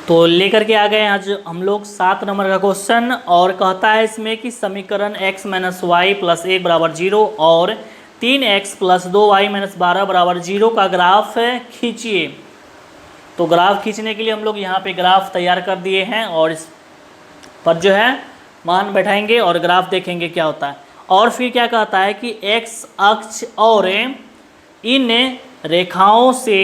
तो लेकर के आ गए आज हम लोग 7 नंबर का क्वेश्चन। और कहता है इसमें कि समीकरण x माइनस वाई प्लस 1 बराबर 0 और 3x प्लस 2y माइनस 12 बराबर 0 का ग्राफ खींचिए। तो ग्राफ खींचने के लिए हम लोग यहाँ पे ग्राफ तैयार कर दिए हैं और इस पर जो है मान बैठाएंगे और ग्राफ देखेंगे क्या होता है। और फिर क्या कहता है कि x अक्ष और इन रेखाओं से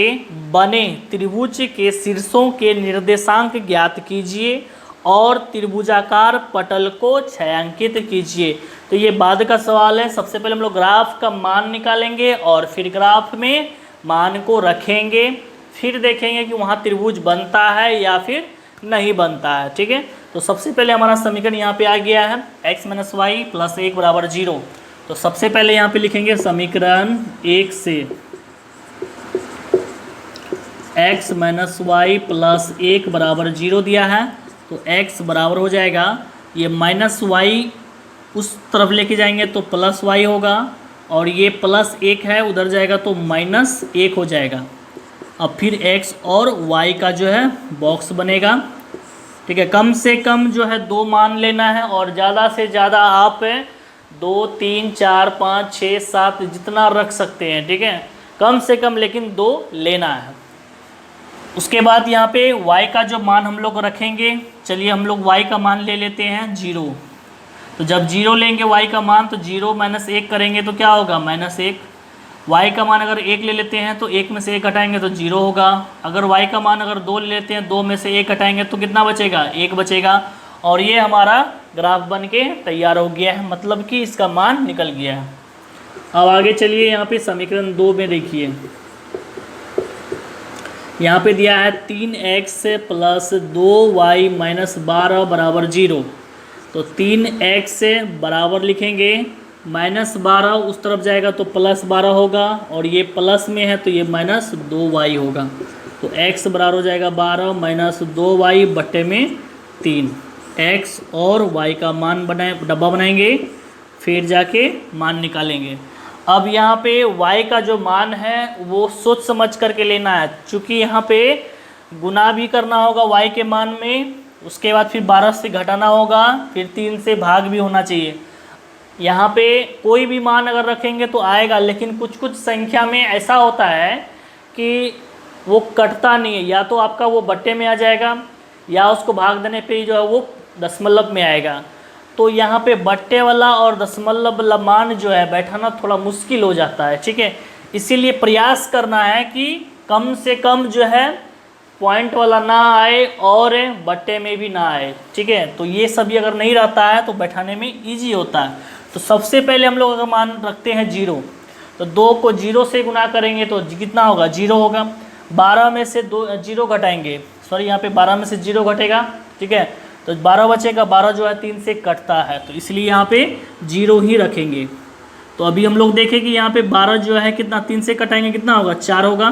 बने त्रिभुज के शीर्षों के निर्देशांक ज्ञात कीजिए और त्रिभुजाकार पटल को छायांकित कीजिए। तो ये बाद का सवाल है। सबसे पहले हम लोग ग्राफ का मान निकालेंगे और फिर ग्राफ में मान को रखेंगे, फिर देखेंगे कि वहाँ त्रिभुज बनता है या फिर नहीं बनता है। ठीक है, तो सबसे पहले हमारा समीकरण यहाँ पे आ गया है x माइनस वाई प्लस 1 बराबर 0। तो सबसे पहले यहाँ पे लिखेंगे समीकरण 1 से x माइनस वाई प्लस 1 बराबर 0 दिया है। तो x बराबर हो जाएगा, ये माइनस वाई उस तरफ लेके जाएंगे तो प्लस वाई होगा, और ये प्लस 1 है उधर जाएगा तो माइनस 1 हो जाएगा। अब फिर x और y का जो है बॉक्स बनेगा। ठीक है, कम से कम जो है 2 मान लेना है और ज़्यादा से ज़्यादा आप 2 3 4 5 6 7 जितना रख सकते हैं। ठीक है, कम से कम लेकिन 2 लेना है। उसके बाद यहाँ पे y का जो मान हम लोग रखेंगे, चलिए हम लोग y का मान ले लेते हैं 0। तो जब 0 लेंगे y का मान तो 0 माइनस 1 करेंगे तो क्या होगा -1। y का मान अगर 1 ले लेते हैं तो 1 में से 1 घटाएंगे तो 0 होगा। अगर y का मान अगर 2 ले लेते हैं, 2 में से 1 घटाएंगे तो कितना बचेगा, 1 बचेगा। और ये हमारा ग्राफ बन के तैयार हो गया है, मतलब कि इसका मान निकल गया है। अब आगे चलिए, यहाँ पे समीकरण 2 में देखिए, यहाँ पे दिया है 3x प्लस 2y माइनस 12 बराबर 0। तो 3x बराबर लिखेंगे, -12 उस तरफ जाएगा तो +12 होगा, और ये प्लस में है तो ये -2y होगा। तो x बराबर हो जाएगा 12 माइनस 2y बट्टे में 3। x और y का मान बनाए, डब्बा बनाएंगे, फिर जाके मान निकालेंगे। अब यहाँ पे y का जो मान है वो सोच समझ करके लेना है, क्योंकि यहाँ पे गुना भी करना होगा y के मान में, उसके बाद फिर 12 से घटाना होगा, फिर 3 से भाग भी होना चाहिए। यहाँ पे कोई भी मान अगर रखेंगे तो आएगा, लेकिन कुछ कुछ संख्या में ऐसा होता है कि वो कटता नहीं है, या तो आपका वो बट्टे में आ जाएगा या उसको भाग देने पे जो है वो दशमलव में आएगा। तो यहाँ पे बट्टे वाला और दशमलव वाला मान जो है बैठाना थोड़ा मुश्किल हो जाता है। ठीक है, इसीलिए प्रयास करना है कि कम से कम जो है पॉइंट वाला ना आए और बट्टे में भी ना आए। ठीक है, तो ये सभी अगर नहीं रहता है तो बैठाने में इजी होता है। तो सबसे पहले हम लोग अगर मान रखते हैं 0, तो 2 को 0 से गुना करेंगे तो कितना होगा, 0 होगा। 12 में से 0 घटाएंगे, सॉरी यहाँ पे 12 में से 0 घटेगा। ठीक है, तो 12 बचेगा, 12 जो है 3 से कटता है, तो इसलिए यहाँ पे 0 ही रखेंगे। तो अभी हम लोग देखें कि यहाँ पे 12 जो है कितना 3 से कटाएंगे, कितना होगा, 4 होगा।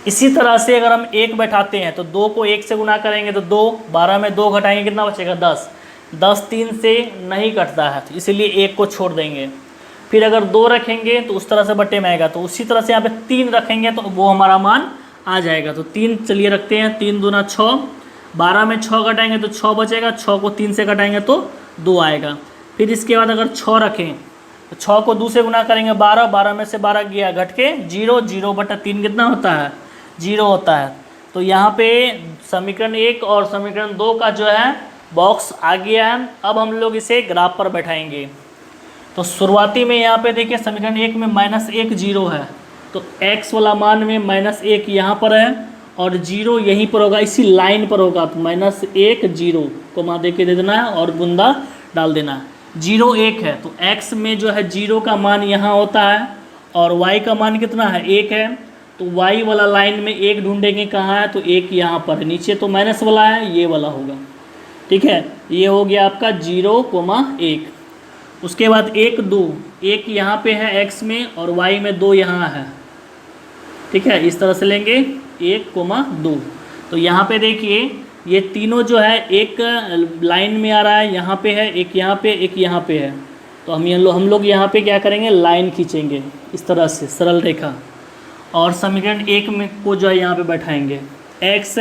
इसी तरह से अगर हम 1 बैठाते हैं तो 2 को 1 से गुना करेंगे तो 2, 12 में 2 घटाएंगे कितना बचेगा, 10। 10 3 से नहीं कटता है, तो इसलिए 1 को छोड़ देंगे। फिर अगर 2 रखेंगे तो उस तरह से बट्टे में आएगा, तो उसी तरह से यहाँ पे 3 रखेंगे तो वो हमारा मान आ जाएगा। तो 3 चलिए रखते हैं, 3 दूना 6, 12 में 6 घटाएंगे तो 6 बचेगा, 6 को 3 से घटाएंगे तो 2 आएगा। फिर इसके बाद अगर 6 रखें तो 6 को 2 से गुना करेंगे 12, 12 में से 12 गया घट के 0, 0 बटा 3 कितना होता है, 0 होता है। तो यहाँ पे समीकरण 1 और समीकरण 2 का जो है बॉक्स आ गया है। अब हम लोग इसे ग्राफ पर बैठाएंगे। तो शुरुआती में यहाँ पे देखिए समीकरण 1 में -1 0 है, तो x वाला मान में -1 यहाँ पर है और 0 यहीं पर होगा, इसी लाइन पर होगा। तो -1 0 को मान दे के दे देना है और बूंदा डाल देना है। 0 1 है तो x में जो है 0 का मान यहाँ होता है और y का मान कितना है, 1 है। तो y वाला लाइन में 1 ढूंढेंगे कहाँ है, तो 1 यहाँ पर है, नीचे तो माइनस वाला है, ये वाला होगा। ठीक है, ये हो गया आपका 0,1। उसके बाद 1 2, 1 यहाँ पे है x में और y में 2 यहाँ है। ठीक है, इस तरह से लेंगे 1,2। तो यहाँ पे देखिए ये तीनों जो है एक लाइन में आ रहा है, यहाँ पे है, एक यहाँ पे, एक यहाँ पे है। तो हम लोग यहाँ पे क्या करेंगे, लाइन खींचेंगे इस तरह से सरल रेखा, और समीकरण 1 में को जो है यहाँ पे बैठाएंगे। x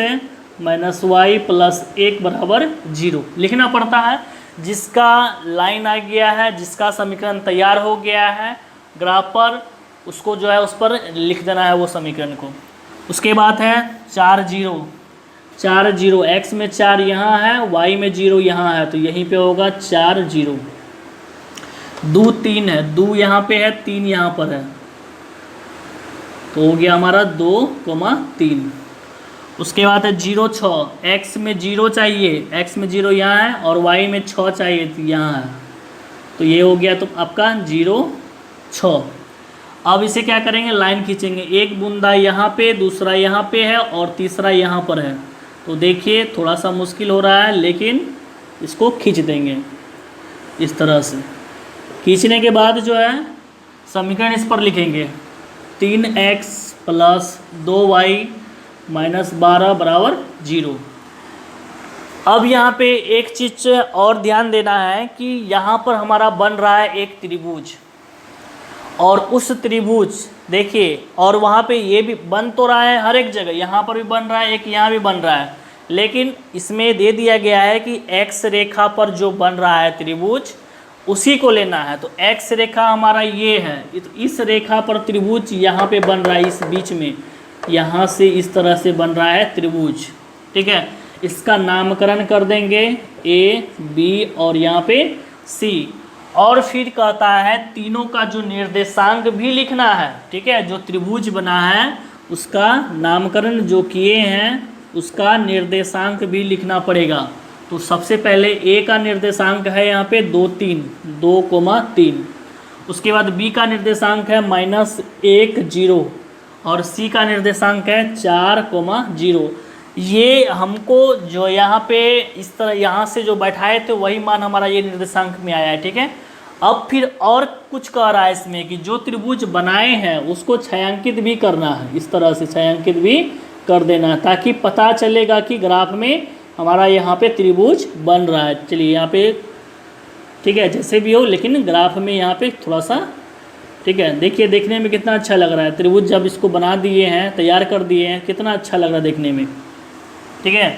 -y प्लस 1 बराबर 0 लिखना पड़ता है। जिसका लाइन आ गया है, जिसका समीकरण तैयार हो गया है ग्राफ पर, उसको जो है उस पर लिख देना है वो समीकरण को। उसके बाद है 4 0 x में 4 यहाँ है, y में 0 यहाँ है, तो यहीं पे होगा 4 0। 2 3 है, 2 यहाँ पे है, 3 यहाँ पर है, तो हो गया हमारा 2, 3। उसके बाद है 0 6, x में 0 चाहिए, x में 0 यहाँ है और y में 6 चाहिए, तो यहाँ है, तो ये हो गया तो आपका 0 6। अब इसे क्या करेंगे, लाइन खींचेंगे। एक बूंदा यहाँ पे, दूसरा यहाँ पे है और तीसरा यहाँ पर है। तो देखिए थोड़ा सा मुश्किल हो रहा है, लेकिन इसको खींच देंगे इस तरह से। खींचने के बाद जो है समीकरण इस पर लिखेंगे 3x प्लस 2y माइनस 12 बराबर 0। अब यहाँ पे एक चीज़ और ध्यान देना है कि यहाँ पर हमारा बन रहा है एक त्रिभुज, और उस त्रिभुज देखिए, और वहाँ पे ये भी बन तो रहा है हर एक जगह, यहाँ पर भी बन रहा है, एक यहाँ भी बन रहा है, लेकिन इसमें दे दिया गया है कि x रेखा पर जो बन रहा है त्रिभुज उसी को लेना है। तो x रेखा हमारा ये है, तो इस रेखा पर त्रिभुज यहाँ पे बन रहा है, इस बीच में यहाँ से इस तरह से बन रहा है त्रिभुज, ठीक है। इसका नामकरण कर देंगे A B और यहाँ पे C, और फिर कहता है तीनों का जो निर्देशांक भी लिखना है, ठीक है। जो त्रिभुज बना है उसका नामकरण जो किए हैं उसका निर्देशांक भी लिखना पड़ेगा। तो सबसे पहले A का निर्देशांक है यहाँ पे 2 3। उसके बाद B का निर्देशांक है -1 0 और C का निर्देशांक है 4 0। ये हमको जो यहाँ पे इस तरह यहाँ से जो बैठाए थे वही मान हमारा ये निर्देशांक में आया है, ठीक है। अब फिर और कुछ कह रहा है इसमें कि जो त्रिभुज बनाए हैं उसको छायांकित भी करना है, इस तरह से छायांकित भी कर देना है, ताकि पता चलेगा कि ग्राफ में हमारा यहाँ पे त्रिभुज बन रहा है। चलिए यहाँ पे ठीक है, जैसे भी हो, लेकिन ग्राफ में यहाँ पे थोड़ा सा, ठीक है। देखिए देखने में कितना अच्छा लग रहा है त्रिभुज, जब इसको बना दिए हैं, तैयार कर दिए हैं, कितना अच्छा लग रहा है देखने में, ठीक है।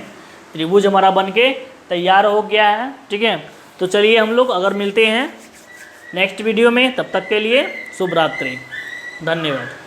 त्रिभुज हमारा बनके तैयार हो गया है, ठीक है। तो चलिए हम लोग अगर मिलते हैं नेक्स्ट वीडियो में, तब तक के लिए शुभ रात्रि, धन्यवाद।